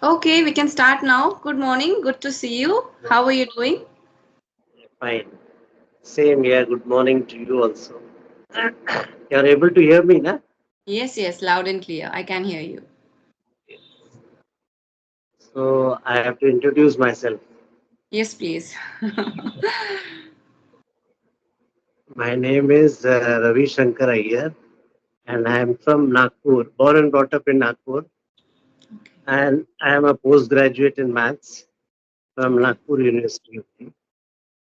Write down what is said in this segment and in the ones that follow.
Okay, we can start now. Good morning. Good to see you. How are you doing? Fine. Same here. Good morning to you also. You're able to hear me, na? Yes, yes, loud and clear. I can hear you. So I have to introduce myself. Yes, please. My name is Ravi Shankar Iyer, and I am from Nagpur, born and brought up in Nagpur. And I am a postgraduate in maths from Okay. Nagpur University.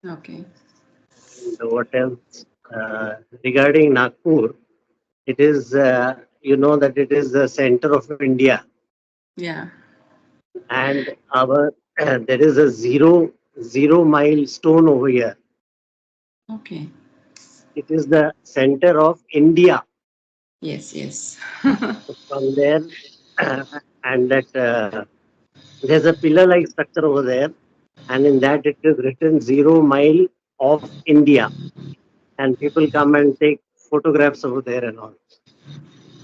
Okay. And what else? Regarding Nagpur, it is, you know, that it is the center of India, Yeah. and our there is a zero milestone over here. Okay. It is the center of India. Yes, yes. From there, and that there's a pillar-like structure over there, and in that it is written 0 mile of India, and people come and take photographs over there and all.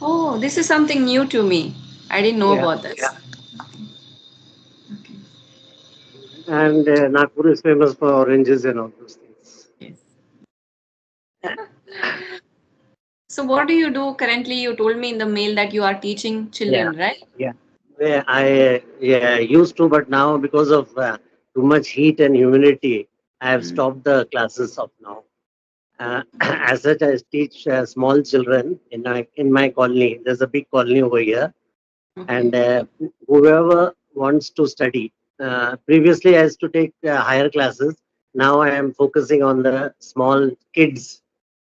Oh, this is something new to me. I didn't know Yeah, about this. Okay. and Nagpur is famous for oranges and all those things. Yes. So what do you do currently? You told me in the mail that you are teaching Yeah, children, right? yeah. I used to, but now because of too much heat and humidity, I have Mm. stopped the classes of now. As such, I teach small children in my colony. There's a big colony over here, Okay. and whoever wants to study. Previously, I used to take higher classes. Now I am focusing on the small kids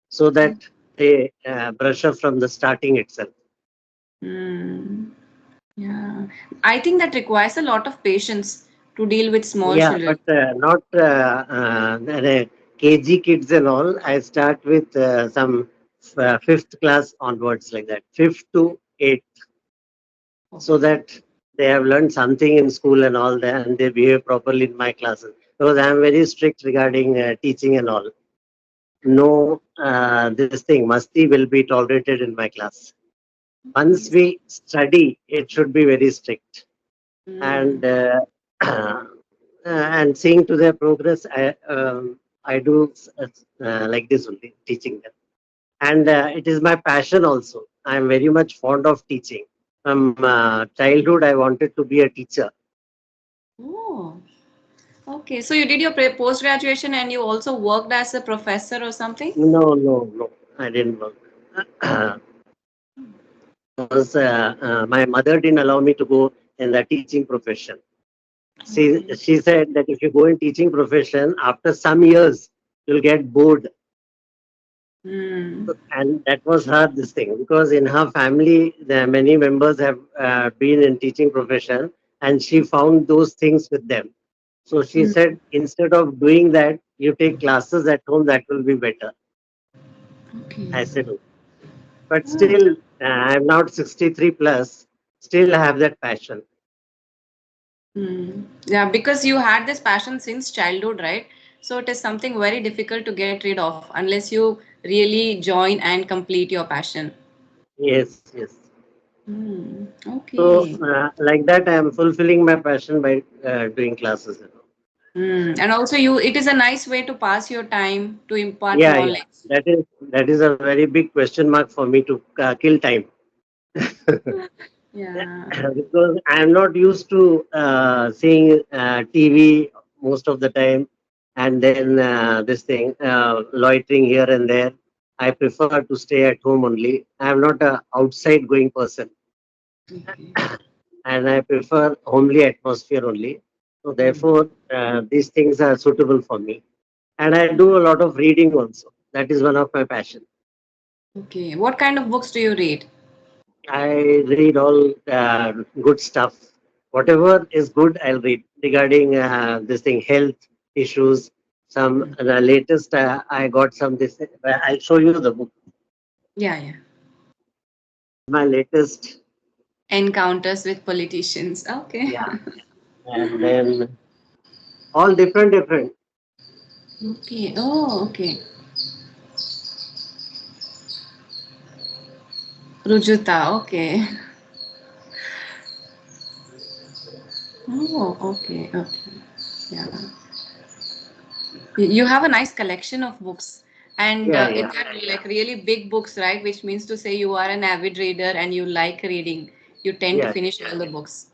so that they brush up from the starting itself. Mm. Yeah. I think that requires a lot of patience to deal with small Yeah, children. but not the KG kids and all. I start with some fifth class onwards, like that, fifth to eighth, so Okay. that they have learned something in school and all that, and they behave properly in my classes. Because I am very strict regarding teaching and all. No, this thing, masti will be tolerated in my class. Once Yes. we study, it should be very strict. Mm. And and seeing to their progress, I do like this only, teaching them. And it is my passion also. I am very much fond of teaching. From childhood, I wanted to be a teacher. Oh, okay. So you did your post graduation and you also worked as a professor or something? No, no, no, I didn't work. Because my mother didn't allow me to go in the teaching profession. Okay. She said that if you go in teaching profession, after some years, you'll get bored. Hmm. And that was her this thing, because in her family there many members have been in teaching profession, and she found those things with them. So she Mm. said, instead of doing that, you take classes at home, that will be better. Okay. I said, "Okay." But Ah. still, I'm not 63 plus, still have that passion. Hmm. Yeah, because you had this passion since childhood, right? So it is something very difficult to get rid of unless you really join and complete your passion. Yes, yes. Hmm. So Okay. like that, I am fulfilling my passion by doing classes. Hmm. And also you it is a nice way to pass your time to impart Yeah, yeah. knowledge. That is a very big question mark for me to kill time. Yeah. Because I am not used to seeing TV most of the time, and then this thing, loitering here and there. I prefer to stay at home only. I am not a outside going person, Okay. and I prefer homely atmosphere only. So Hmm. therefore, these things are suitable for me. And I do a lot of reading also. That is one of my passion. Okay. What kind of books do you read? I read all good stuff. Whatever is good, I'll read regarding this thing, health issues. Some Hmm. the latest I got some this. I'll show you the book. Yeah, yeah. My latest, Encounters with politicians. Okay. yeah, and then all different. Okay. Oh, okay. Rujuta. Okay. Oh, okay, okay. Yeah. You have a nice collection of books, and Yeah, it yeah, are like really big books, right? Which means to say you are an avid reader and you like reading. You tend to yeah. finish all the books.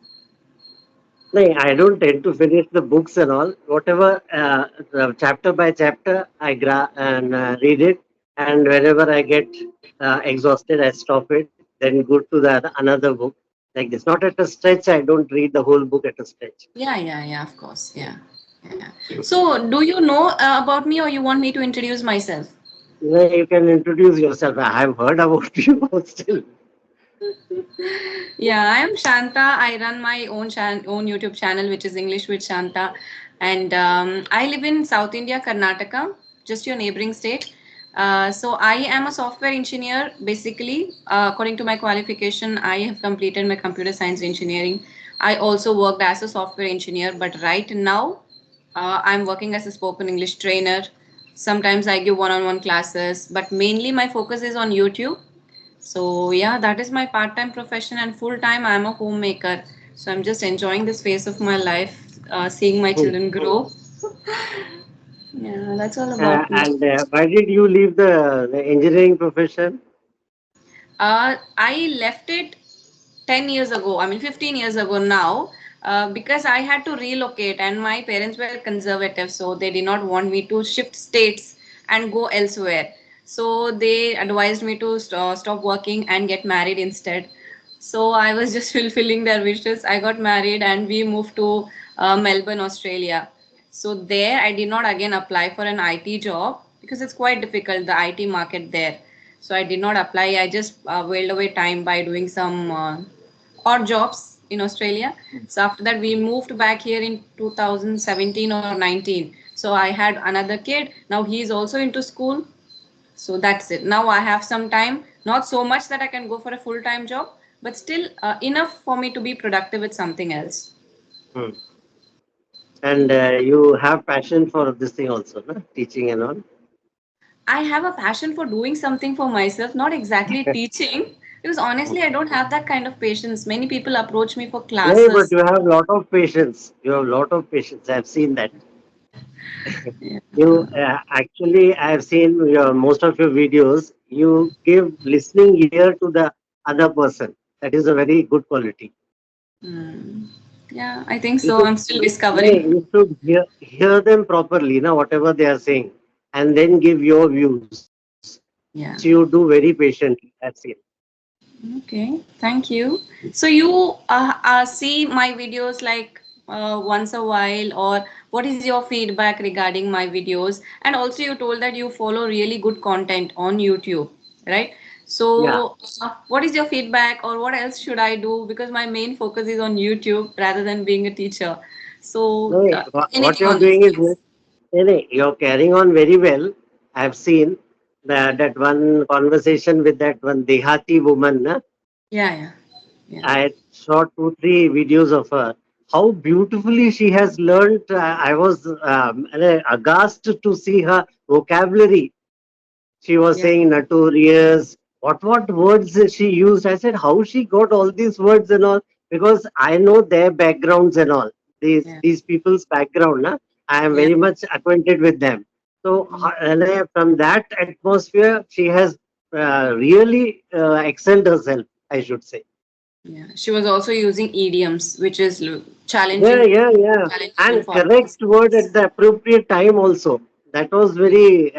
No, I don't tend to finish the books and all. Whatever, the chapter by chapter, I and read it, and whenever I get exhausted, I stop it. Then go to the another book. Like this, not at a stretch. I don't read the whole book at a stretch. Yeah, yeah, yeah, of course. Yeah. Yeah. So, do you know about me, or you want me to introduce myself? You can introduce yourself. I have heard about you, but still. Yeah, I am Shanta. I run my own YouTube channel, which is English with Shanta, and I live in South India, Karnataka, just your neighboring state. So I am a software engineer. Basically, according to my qualification, I have completed my computer science engineering. I also worked as a software engineer, but right now, I'm working as a spoken English trainer. Sometimes I give one-on-one classes, but mainly my focus is on YouTube. So yeah, that is my part-time profession, and full-time I'm a homemaker. So I'm just enjoying this phase of my life, seeing my Hmm. children grow. Yeah, that's all about me. And why did you leave the engineering profession? I left it 10 years ago, I mean 15 years ago now, because I had to relocate and my parents were conservative, so they did not want me to shift states and go elsewhere. So they advised me to stop working and get married instead. So I was just fulfilling their wishes. I got married and we moved to Melbourne, Australia. So there I did not again apply for an IT job because it's quite difficult, the IT market there. So I did not apply. I just wailed away time by doing some odd jobs in Australia. So after that, we moved back here in 2017 or 19. So I had another kid. Now he's also into school. So that's it. Now I have some time, not so much that I can go for a full time job, but still enough for me to be productive with something else. Hmm. And you have passion for this thing also, no? Teaching and all. I have a passion for doing something for myself, not exactly teaching, because honestly, I don't have that kind of patience. Many people approach me for No, but classes. you have a lot of patience. You have a lot of patience. I've seen that. Yeah. You actually, I've seen your most of your videos. You give listening ear to the other person. That is a very good quality. Hmm. Yeah, I think You so. should, I'm still no, discovering. you should hear them properly, now whatever they are saying, and then give your views, which you do Yeah. very patiently. I've seen. Okay. Thank you. So you see my videos like once a while, or what is your feedback regarding my videos? And also, you told that you follow really good content on YouTube, right? Yeah. So, what is your feedback, or what else should I do? Because my main focus is on YouTube rather than being a teacher. So, No, what anything you're on this, doing is please. no, no, you're carrying on very well. I've seen that one conversation with that one Dehati woman. Na? Yeah, yeah, yeah, I saw two, three videos of her. How beautifully she has learned. I was aghast to see her vocabulary. She was yeah, saying notorious. What words she used? I said, how she got all these words and all? Because I know their backgrounds and all. yeah, These people's background. Na? I am yeah. very much acquainted with them. So from that atmosphere, she has really excelled herself, I should say. Yeah, she was also using idioms, which is Yeah, challenging, yeah, yeah. challenging And for correct word participants. at the appropriate time also. That was very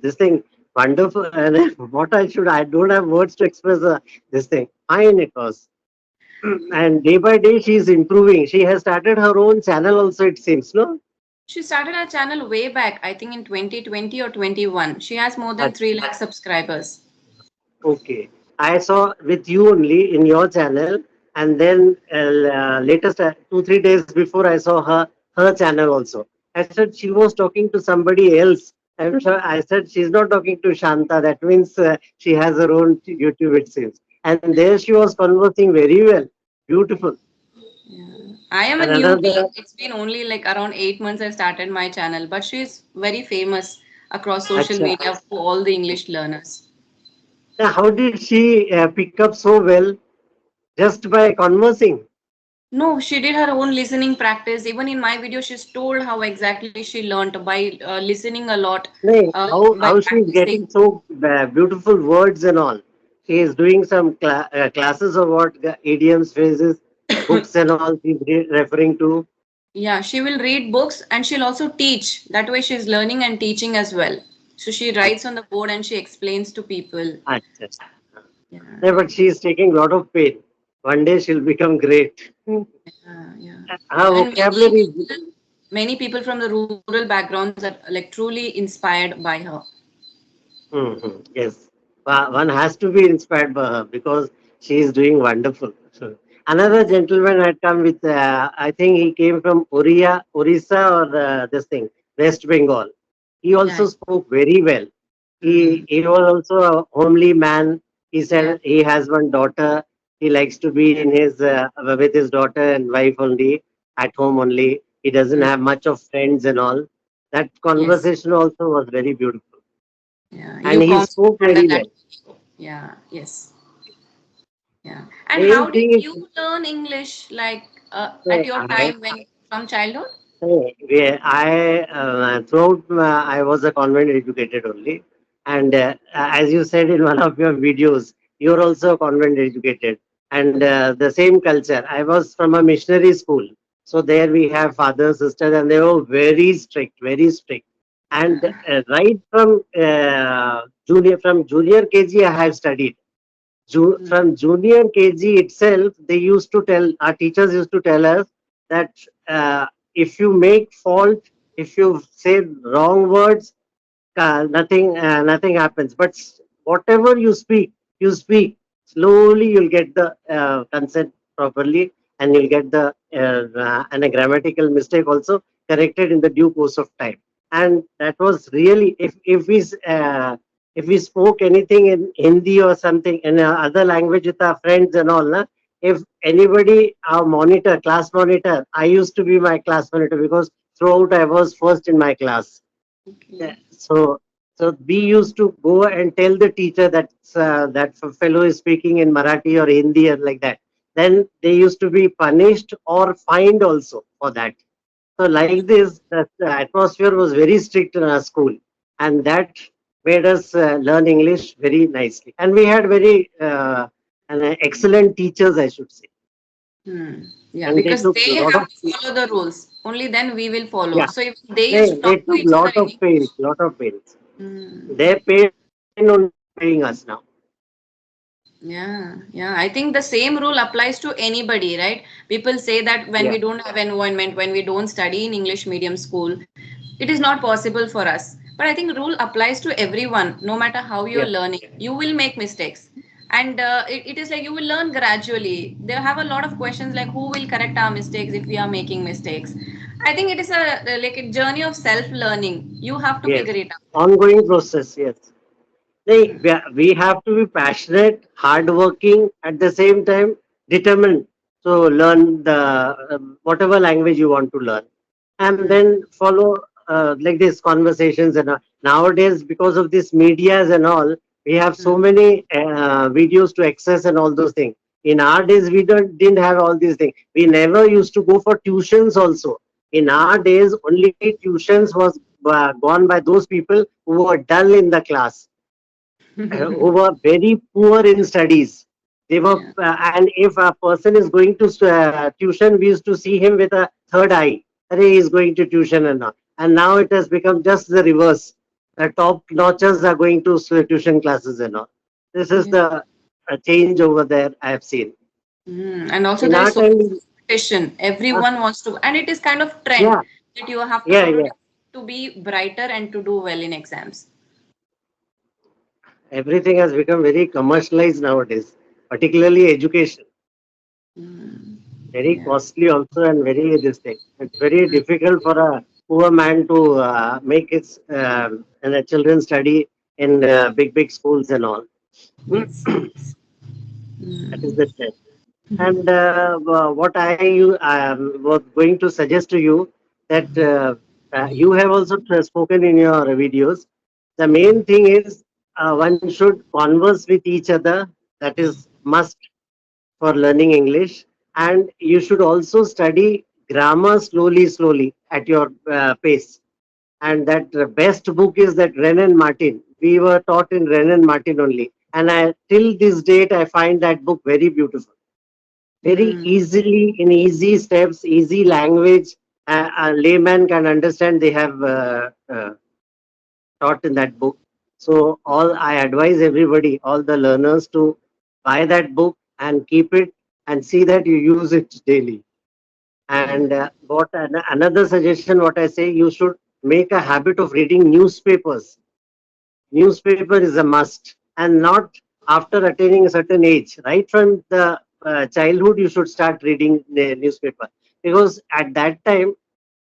this thing wonderful. And what I don't have words to express this thing. Fine it was. And day by day she is improving. She has started her own channel also. It seems no. She started her channel way back, I think in 2020 or 21. She has more than 3 lakh subscribers. Okay. I saw with you only in your channel, and then latest 2 3 days before I saw her channel also. I said she was talking to somebody else. I'm sure I said she's not talking to Shanta. That means she has her own YouTube, it seems. And there she was conversing very well, beautiful. Yeah. I am a And newbie. another, It's been only like around 8 months I started my channel, but she's very famous across social acha, media for all the English learners. now how did she pick up so well just by conversing? No, she did her own listening practice. Even in my video, she's told how exactly she learned by listening a lot, No, by how she's practicing. getting so beautiful words and all. She is doing some classes of what idioms, phrases, books and all she's referring to. Yeah, she will read books and she'll also teach. That way, she's learning and teaching as well. So she writes on the board and she explains to people. Achha. Yeah, No, but she is taking a lot of pain. One day she'll become great. yeah. Her And vocabulary is many people from the rural backgrounds are like truly inspired by her. yes. One has to be inspired by her because she is doing wonderful. So, another gentleman had come with, I think he came from Orissa or this thing, West Bengal. He Yeah, also spoke very well. mm, He was also a homely man. He yeah, said he has one daughter. He likes to be in his with his daughter and wife only at home only. He doesn't mm, have much of friends and all. That yes, conversation also was very beautiful, yeah. and You he come spoke under very that. well. Yeah, yes, yeah. And Main how did thing is, you learn English like at uh, your I, time when from childhood? throughout I was a convent educated only, and as you said in one of your videos, you're also convent educated, and the same culture. I was from a missionary school, so there we have fathers, sisters, and they were very strict, very strict. And right from junior KG, I have studied. Mm, From junior KG itself, they used to tell our teachers used to tell us that if you make fault, if you say wrong words, nothing happens. But whatever you speak slowly. You'll get the consent properly, and you'll get the and a grammatical mistake also corrected in the due course of time. And that was really if we spoke anything in Hindi or something in other language with our friends and all, na, if anybody, our monitor, class monitor, I used to be my class monitor because throughout I was first in my class. Yeah, okay. so we used to go and tell the teacher that fellow is speaking in Marathi or Hindi or like that. Then they used to be punished or fined also for that. So like this, the atmosphere was very strict in our school, and that made us learn English very nicely. And we had very excellent teachers, I should say, Yeah, and they because took a they lot have of to follow the rules. Only then we will follow. yeah, So if they used to they talk to took each other lot in of pains, English, lot of pains. hmm, Their pain only paying us now. yeah, yeah. I think the same rule applies to anybody, right? People say that when Yeah, we don't have environment, when we don't study in English medium school, it is not possible for us. But I think rule applies to everyone, no matter how you're yeah, learning. You will make mistakes. And it is like you will learn gradually. They have a lot of questions like who will correct our mistakes if we are making mistakes. I think it is a like a journey of self-learning. You have to yes. figure it out. Ongoing process, yes. We have to be passionate, hardworking, at the same time determined to learn the whatever language you want to learn, and Hmm. then follow like these conversations and all. Nowadays, because of these medias and all, we have Hmm. so many videos to access and all those things. In our days, we didn't have all these things. We never used to go for tuitions also. In our days, only tuitions was gone by those people who were dull in the class, who were very poor in studies. They were, Yeah. and if a person is going to tuition, we used to see him with a third eye. Arey, he is going to tuition and all. And now it has become just the reverse. The top notchers are going to tuition classes and all. This is Yeah. the change over there I have seen. And also In there is our so much time, competition. uh, Everyone wants to, and it is kind of trend yeah, that you have to yeah, follow yeah. to be brighter and to do well in exams. Everything has become very commercialized nowadays, particularly education. Mm, Very yeah. costly also and very this thing. It's very difficult for a poor man to make his and the children study in big schools and all. Yes. That is Mm, the trend. And what I was going to suggest to you that you have also spoken in your videos. The main thing is one should converse with each other. That is must for learning English. and you should also study grammar slowly at your pace. And that the best book is that Ren and Martin. We were taught in Ren and Martin only, and I till this date I find that book very beautiful, very Mm. easily in easy steps, easy language. A layman can understand. They have taught in that book. So all I advise everybody, all the learners, to buy that book and keep it and see that you use it daily. And another suggestion, what I say, you should make a habit of reading newspapers. Newspaper is a must, and not after attaining a certain age. Right from the childhood, you should start reading the newspaper, because at that time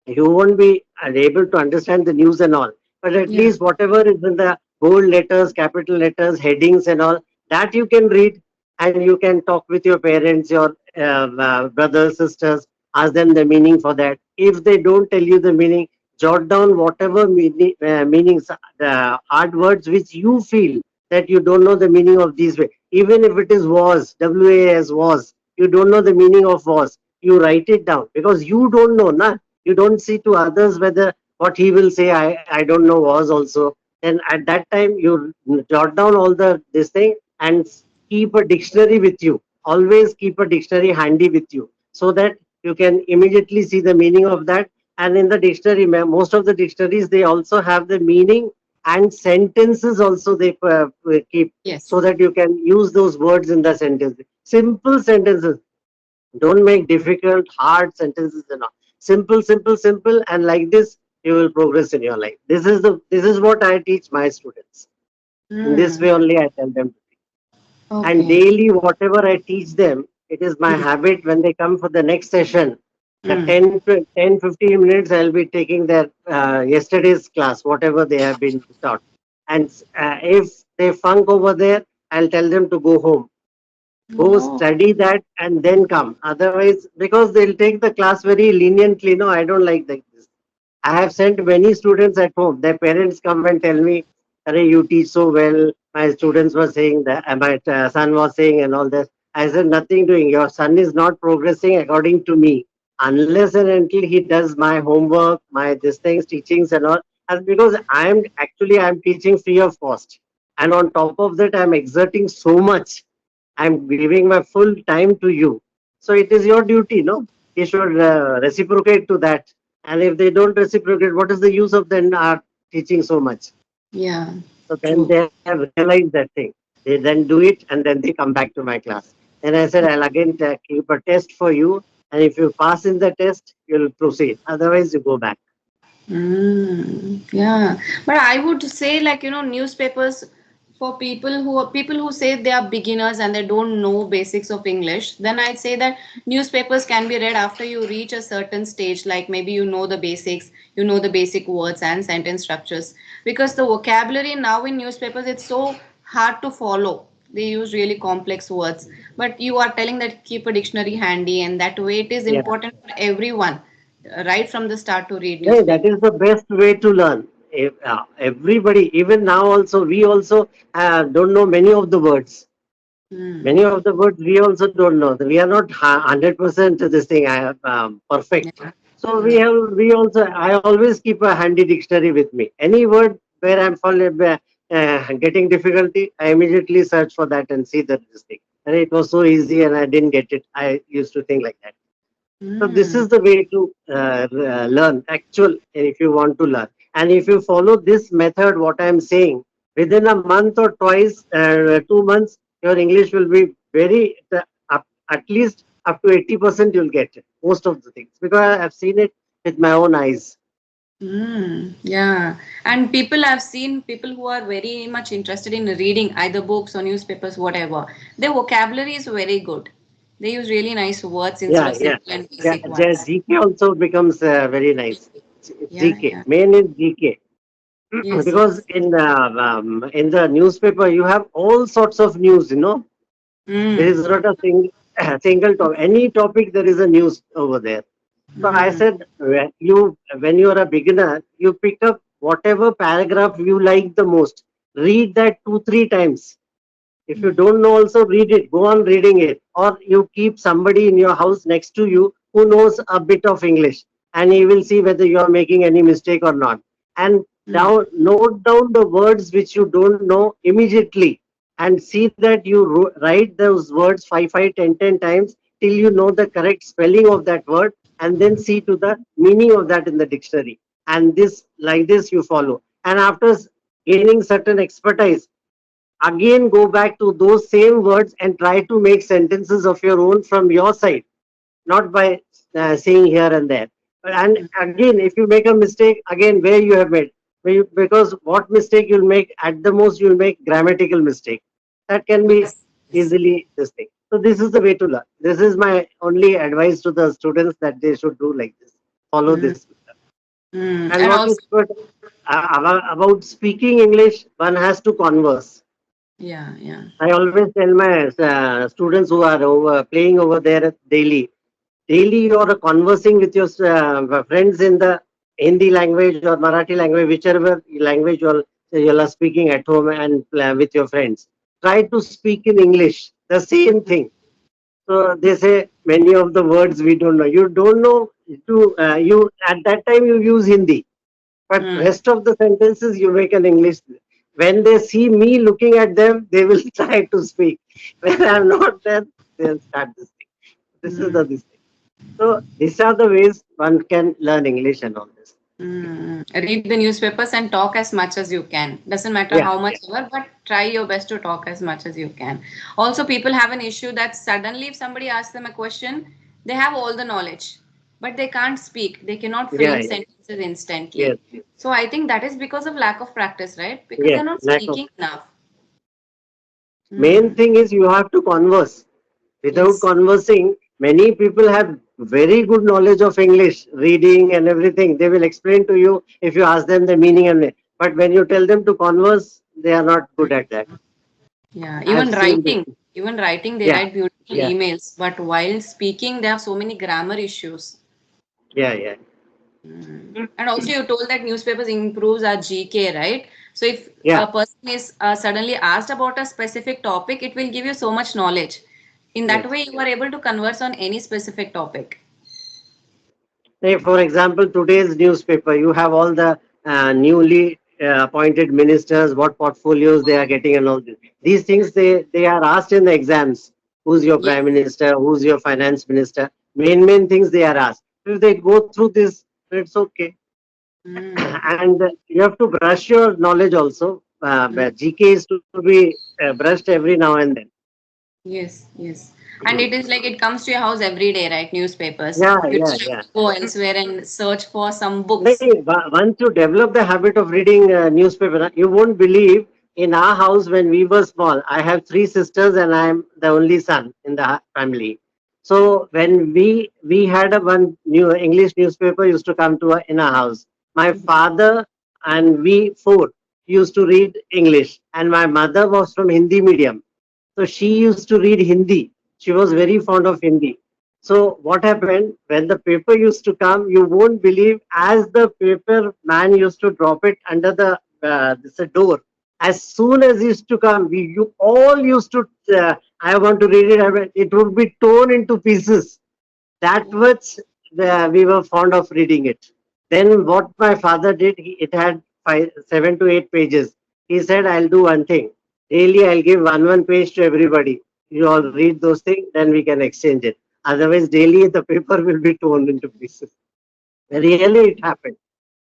you won't be able to understand the news and all. But at Yeah. least whatever is in the bold letters, capital letters, headings and all, that you can read, and you can talk with your parents, your brothers, sisters, ask them the meaning for that. If they don't tell you the meaning, jot down whatever meanings, the hard words which you feel that you don't know the meaning of these way. Even if it is was, WAS was, you don't know the meaning of was, you write it down, because you don't know, na, you don't see to others whether what he will say, I don't know was also. Then at that time you jot down all the this thing and keep a dictionary with you. Always keep a dictionary handy with you, so that you can immediately see the meaning of that. And in the dictionary, most of the dictionaries, they also have the meaning and sentences also they keep, Yes. so that you can use those words in the sentence. Simple sentences, don't make difficult, hard sentences and all. Simple, simple, simple, and like this, you will progress in your life. This is what I teach my students. In this Mm. way only, I tell them. And Okay. daily, whatever I teach them, it is my Mm. habit when they come for the next session. The Mm. 10 15 minutes, I'll be taking their yesterday's class, whatever they have been taught. And if they funk over there, I'll tell them to go home, go Oh. study that and then come. Otherwise, because they'll take the class very leniently. No, I don't like that. I have sent many students at home. Their parents come and tell me, "Arey, you teach so well." My students were saying that, my son was saying, and all this. I said, nothing doing. Your son is not progressing according to me, unless and until he does my homework, my this things, teachings, and all. And because I'm teaching free of cost, and on top of that, I'm exerting so much. I'm giving my full time to you. So it is your duty, no? You should reciprocate to that. And if they don't reciprocate, what is the use of then teaching so much? Yeah. So then True. they have realized that thing. They then do it and then they come back to my class. Then I said, I'll again keep a test for you. And if you pass in the test, you'll proceed. Otherwise, you go back. Mm, yeah, but I would say, like, newspapers for people who say they are beginners and they don't know basics of English, then I'd say that newspapers can be read after you reach a certain stage, like maybe you know the basics, you know the basic words and sentence structures. Because the vocabulary now in newspapers, it's so hard to follow. They use really complex words. But you are telling that keep a dictionary handy, and that way it is Yeah. important for everyone right from the start to read Hey, that newspaper. is the best way to learn. If, everybody, even now also, we also don't know many of the words. Hmm. Many of the words we also don't know. We are not 100% this thing perfect. Yeah. So Yeah. we also, I always keep a handy dictionary with me. Any word where I'm getting difficulty, I immediately search for that and see that this thing. And it was so easy and I didn't get it. I used to think like that. So this Hmm. is the way to learn actual, if you want to learn. And if you follow this method, what I'm saying, within a month or twice, 2 months, your English will be very, at least up to 80% you'll get it, most of the things. Because I've seen it with my own eyes. Hmm. Yeah. And I've seen people who are very much interested in reading either books or newspapers, whatever. Their vocabulary is very good. They use really nice words instead Yeah, of yeah. simple and Yeah, basic ones. GK also becomes very nice. Yeah. GK. Yeah. Main is GK. Yes. Because Yes. in the newspaper you have all sorts of news. There Hmm. is not a single topic. Any topic there is a news over there. So I Hmm. said, when you are a beginner, you pick up whatever paragraph you like the most. Read that 2 3 times. If you don't know, also read it. Go on reading it, or you keep somebody in your house next to you who knows a bit of English, and he will see whether you are making any mistake or not. And down note down the words which you don't know immediately, and see that you write those words 5, 5, 10 times till you know the correct spelling of that word, and then see to the meaning of that in the dictionary. And this, like this, you follow. And after gaining certain expertise, again go back to those same words and try to make sentences of your own from your side, not by saying here and there. And again, if you make a mistake, again where you have made, because what mistake you'll make, at the most you'll make grammatical mistake. That can be Yes. Yes. easily this thing. So this is the way to learn. This is my only advice to the students, that they should do like this. Follow Mm, this. And And what is also, good about speaking English, one has to converse. yeah, yeah. I always tell my students who are playing over there daily you are conversing with your friends in the Hindi language or Marathi language, whichever language you are speaking at home and with your friends. Try to speak in English, the same thing. So they say many of the words we don't know. You don't know you at that time you use Hindi, but Mm, rest of the sentences you make an English. When they see me looking at them, they will try to speak. When I'm not there, they'll start this thing. This is mm, the this thing. So these are the ways one can learn English and all this. Read the newspapers and talk as much as you can. Doesn't matter Yeah, how much yeah, ever, but try your best to talk as much as you can. Also, people have an issue that suddenly, if somebody asks them a question, they have all the knowledge, but they can't speak. They cannot yeah, frame yeah. sentences instantly. Yes, yes, So I think that is because of lack of practice, right? Because yes. they're not Lack of. speaking enough. Main Hmm. thing is you have to converse. Without Yes. conversing, many people have very good knowledge of English, reading and everything. They will explain to you if you ask them the meaning and but when you tell them to converse, they are not good at that. Yeah, I have seen this. even writing, they Yeah, write beautiful yeah, emails, but while speaking, they have so many grammar issues. yeah, yeah, And also, you told that newspapers improves our GK, right? So if yeah. a person is suddenly asked about a specific topic, it will give you so much knowledge. In that Yes. way, you are able to converse on any specific topic. Say, for example, today's newspaper, you have all the newly appointed ministers, what portfolios they are getting, and all this. These things they are asked in the exams. Who's your Yes. prime minister? Who's your finance minister? Main things they are asked. If they go through this, it's okay. Mm. And you have to brush your knowledge also. Mm. GK is to be brushed every now and then. Yes, yes. And it is like it comes to your house every day, right? Newspapers. Yeah, You yeah, don't have yeah. to go elsewhere and search for some books. Nahi, once you develop the habit of reading newspaper, you won't believe, in our house when we were small. I have three sisters and I am the only son in the family. So when we had a one new English newspaper used to come to in our house. My father and we four used to read English, and my mother was from Hindi medium. So she used to read Hindi. She was very fond of Hindi. So what happened when the paper used to come? You won't believe, as the paper man used to drop it under the this door. As soon as it used to come, we you all used to. I want to read it. It would be torn into pieces. That much we were fond of reading it. Then what my father did, it had 7 to 8 pages. He said, "I'll do one thing. Daily, I'll give one page to everybody. You all read those things, then we can exchange it. Otherwise, daily the paper will be torn into pieces." Really, it happened,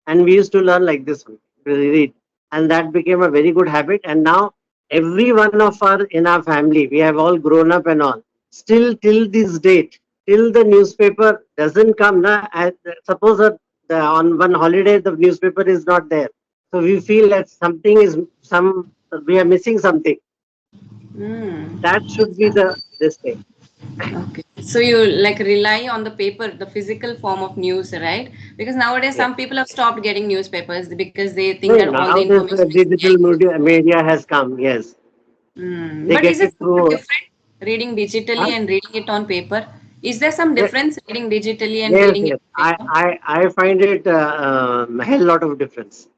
and we used to learn like this. We read, and that became a very good habit. And now every one of our in our family, we have all grown up and all. Still, till this date, till the newspaper doesn't come. Suppose on one holiday the newspaper is not there, so we feel that something is some we are missing something. Mm. That should be the this thing. Okay. So you like rely on the paper, the physical form of news, right? Because nowadays Yeah. some people have stopped getting newspapers because they think No, that all the now this information is digital there. media has come. Yes, they But is get there it something through. different reading digitally Huh? and reading it on paper? Is there some difference reading digitally and Yes, reading it yes. on paper? I find it a hell lot of difference.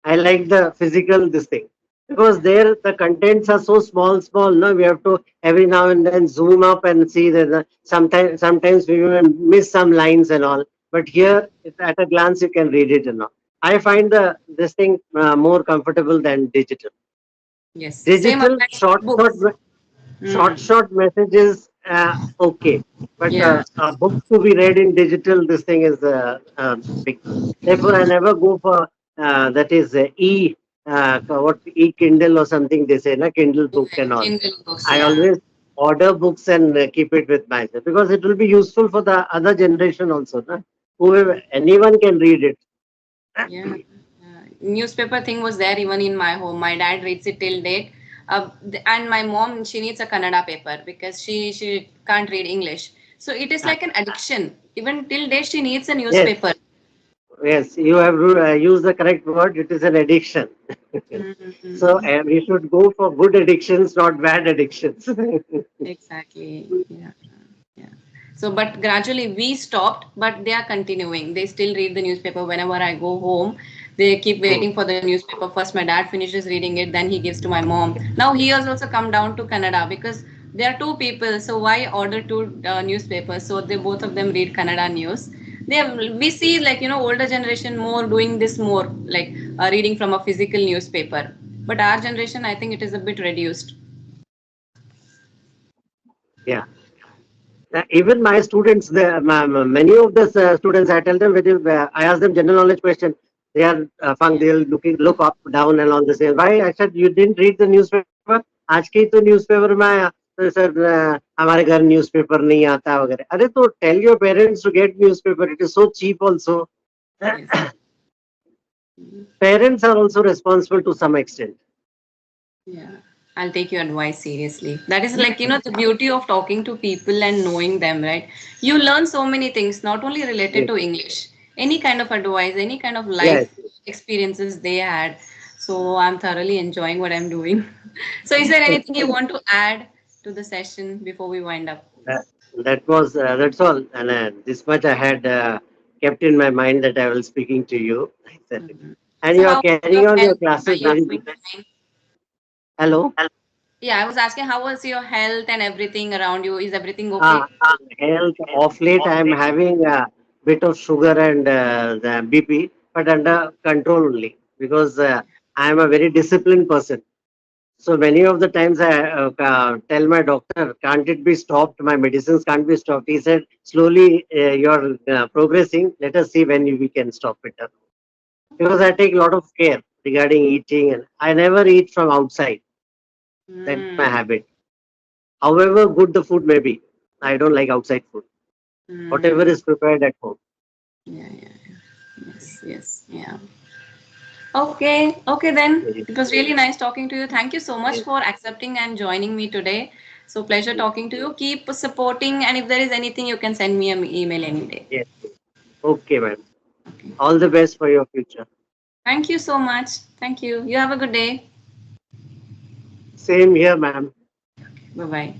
I like the physical this thing. because Yeah. there the contents are so small, small. No, we have to every now and then zoom up and see that sometimes we will miss some lines and all. But here, at a glance, you can read it and all. I find the this thing more comfortable than digital. Yes. Same Digital applies to books. short Hmm. messages, okay, but Yeah. a book to be read in digital, this thing is big. Therefore, I never go for that is what e Kindle or something they say, na Kindle book and all. Kindle books. I Yeah. always order books and keep it with myself because it will be useful for the other generation also. Na? Whoever anyone can read it. Yeah. Newspaper thing was there even in my home. My dad reads it till date. And my mom, she needs a Kannada paper because she can't read English. So it is like an addiction. Even till date, she needs a Yes, newspaper. yes, you have used the correct word. It is an addiction. So Mm-hmm. we should go for good addictions, not bad addictions. Exactly. Yeah. Yeah. So, but gradually we stopped, but they are continuing. They still read the newspaper whenever I go home. They keep Hmm. waiting for the newspaper. First, my dad finishes reading it, then he gives to my mom. Now he has also come down to Kannada because there are two people. So why order two newspapers? So they both of them read Kannada news. We see like older generation more doing this more like reading from a physical newspaper. But our generation, I think it is a bit reduced. Yeah. Even my students, many of the students, I tell them, I ask them general knowledge question. They are funk. Yeah. They'll look up, down, and all the same. Why? I said you didn't read the newspaper. आज की तो newspaper में आया तो sir हमारे घर newspaper नहीं आता वगैरह. अरे तो tell your parents to get newspaper. It is so cheap also. Yes. Parents are also responsible to some extent. Yeah, I'll take your advice seriously. That is like, the beauty of talking to people and knowing them, right? You learn so many things, not only related Yes. to English, any kind of advice, any kind of Yes. life experiences they had. So I'm thoroughly enjoying what I'm doing. So is there anything you want to add to the session before we wind up? That, that was that's all, and this much I had kept in my mind that I was speaking to you. Exactly. Mhm. And So you are how was carrying your on your health? Are classes you very doing good. fine? Hello. Yeah, I was asking how was your health and everything around you? Is everything Uh, okay? Health of late I am having a bit of sugar and the BP, but under control only because I am a very disciplined person. So many of the times I tell my doctor, can't it be stopped? My medicines can't be stopped. He said, slowly you're progressing. Let us see when we can stop it. Because I take a lot of care regarding eating, and I never eat from outside. That's my Hmm. habit. However good the food may be, I don't like outside food. Whatever Hmm. is prepared at home. Yeah, yeah, yeah. Yes, yes, yeah. Okay, okay then. Yes, It was really nice talking to you. Thank you so much yes, for accepting and joining me today. So pleasure talking to you. Keep supporting, and if there is anything, you can send me an email any day. yes. Okay, ma'am. Okay. All the best for your future. Thank you so much. Thank you. You have a good day. Same here, ma'am. Bye bye.